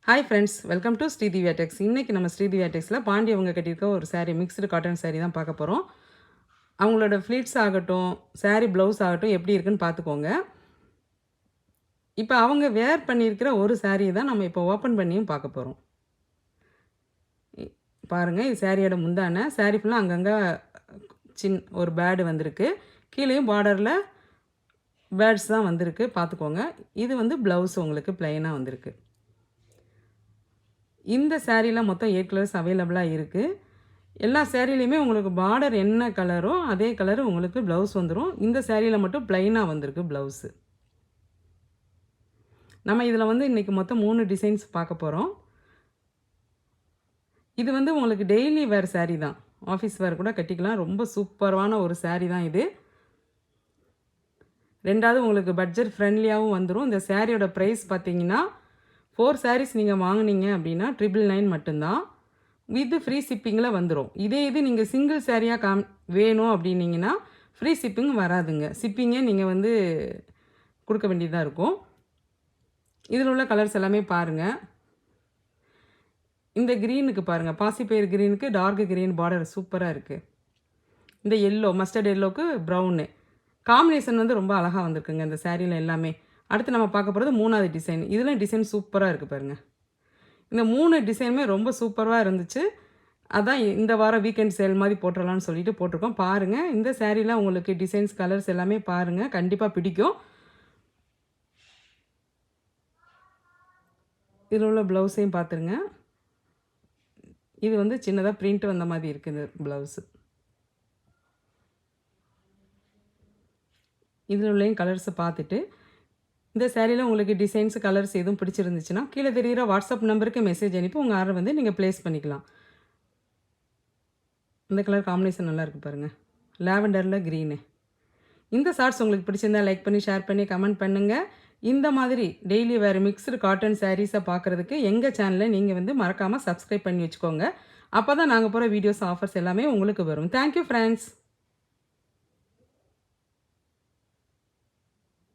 Hi friends, welcome to Sridivya techs. இன்றைக்கி நம்ம ஸ்ரீதிவ்யா டெக்ஸில் பாண்டி அவங்க கட்டியிருக்க ஒரு saree மிக்ஸ்டு காட்டன் saree தான் பார்க்க போகிறோம். அவங்களோட ஃப்ளீட்ஸ் ஆகட்டும், saree ப்ளவுஸ் ஆகட்டும் எப்படி இருக்குன்னு பார்த்துக்கோங்க. இப்போ அவங்க வேர் பண்ணியிருக்கிற ஒரு saree தான் நம்ம இப்போ ஓப்பன் பண்ணியும் பார்க்க போகிறோம். பாருங்கள், இது சாரியோட முந்தான saree ஃபுல்லாக அங்கங்கே ஒரு பேர்டு வந்திருக்கு. கீழேயும் பார்டரில் பேர்ட்ஸ் தான் வந்திருக்கு, பார்த்துக்கோங்க. இது வந்து ப்ளவுஸ் உங்களுக்கு ப்ளைனாக வந்திருக்கு. இந்த சாரியில் மொத்தம் 8 கலர்ஸ் அவைலபிளாக இருக்குது. எல்லா சாரிலையுமே உங்களுக்கு பார்டர் என்ன கலரோ அதே கலர் உங்களுக்கு ப்ளவுஸ் வந்துடும். இந்த சாரியில் மட்டும் ப்ளைனாக வந்திருக்கு ப்ளவுஸு. நம்ம இதில் வந்து இன்றைக்கி மொத்தம் 3 டிசைன்ஸ் பார்க்க போகிறோம். இது வந்து உங்களுக்கு டெய்லி வேர் சாரீ தான், ஆஃபீஸ் வேர் கூட கட்டிக்கலாம். ரொம்ப சூப்பரான ஒரு சாரீ தான் இது. ரெண்டாவது உங்களுக்கு பட்ஜெட் ஃப்ரெண்ட்லியாகவும் வந்துடும். இந்த சாரியோட ப்ரைஸ் பார்த்தீங்கன்னா 4 sarees நீங்கள் வாங்கினீங்க அப்படின்னா 999 மட்டும்தான். வித் ஃப்ரீ ஷிப்பிங்கில் வந்துடும். இதே இது நீங்கள் சிங்கிள் சாரியாக வேணும் அப்படின்னீங்கன்னா ஃப்ரீ ஷிப்பிங் வராதுங்க. ஷிப்பிங்கே நீங்கள் வந்து கொடுக்க வேண்டியதாக இருக்கும். இதில் உள்ள கலர்ஸ் எல்லாமே பாருங்கள். இந்த க்ரீனுக்கு பாருங்கள், பாசிப்பயிர் க்ரீனுக்கு டார்க் க்ரீன் பார்டர் சூப்பராக இருக்குது. இந்த எல்லோ, மஸ்டர்ட் எல்லோவுக்கு ப்ரௌனு காம்பினேஷன் வந்து ரொம்ப அழகாக வந்திருக்குங்க இந்த சாரியில் எல்லாமே. அடுத்து நம்ம பார்க்க போகிறது 3வது டிசைன். இதில் டிசைன் சூப்பராக இருக்குது பாருங்கள். இந்த 3 டிசைனுமே ரொம்ப சூப்பராக இருந்துச்சு. அதான் இந்த வாரம் வீக்கெண்ட் சேல் மாதிரி போட்டுடலான்னு சொல்லிட்டு போட்டிருக்கோம். பாருங்கள், இந்த சாரியில் உங்களுக்கு டிசைன்ஸ் கலர்ஸ் எல்லாமே பாருங்கள், கண்டிப்பாக பிடிக்கும். இதில் உள்ள ப்ளவுஸையும் பார்த்துருங்க. இது வந்து சின்னதாக பிரிண்ட் வந்த மாதிரி இருக்குது இந்த ப்ளவுஸு. இதில் உள்ளேயும் கலர்ஸை பார்த்துட்டு இந்த சாரியில் உங்களுக்கு டிசைன்ஸ் கலர்ஸ் எதுவும் பிடிச்சிருந்துச்சுன்னா கீழே தெரிகிற வாட்ஸ்அப் நம்பருக்கு மெசேஜ் அனுப்பி உங்கள் ஆர்டர் வந்து நீங்கள் ப்ளேஸ் பண்ணிக்கலாம். இந்த கலர் காம்பினேஷன் நல்லா இருக்குது பாருங்கள், லாவெண்டரில் க்ரீனு. இந்த ஷார்ட்ஸ் உங்களுக்கு பிடிச்சிருந்தா லைக் பண்ணி, ஷேர் பண்ணி, கமெண்ட் பண்ணுங்கள். இந்த மாதிரி டெய்லி வேறு மிக்ஸ்டு காட்டன் சாரீஸை பார்க்குறதுக்கு எங்கள் சேனலை நீங்கள் வந்து மறக்காமல் சப்ஸ்கிரைப் பண்ணி வச்சுக்கோங்க. அப்போ தான் நாங்கள் போகிற வீடியோஸ், ஆஃபர்ஸ் எல்லாமே உங்களுக்கு வரும். Thank you friends.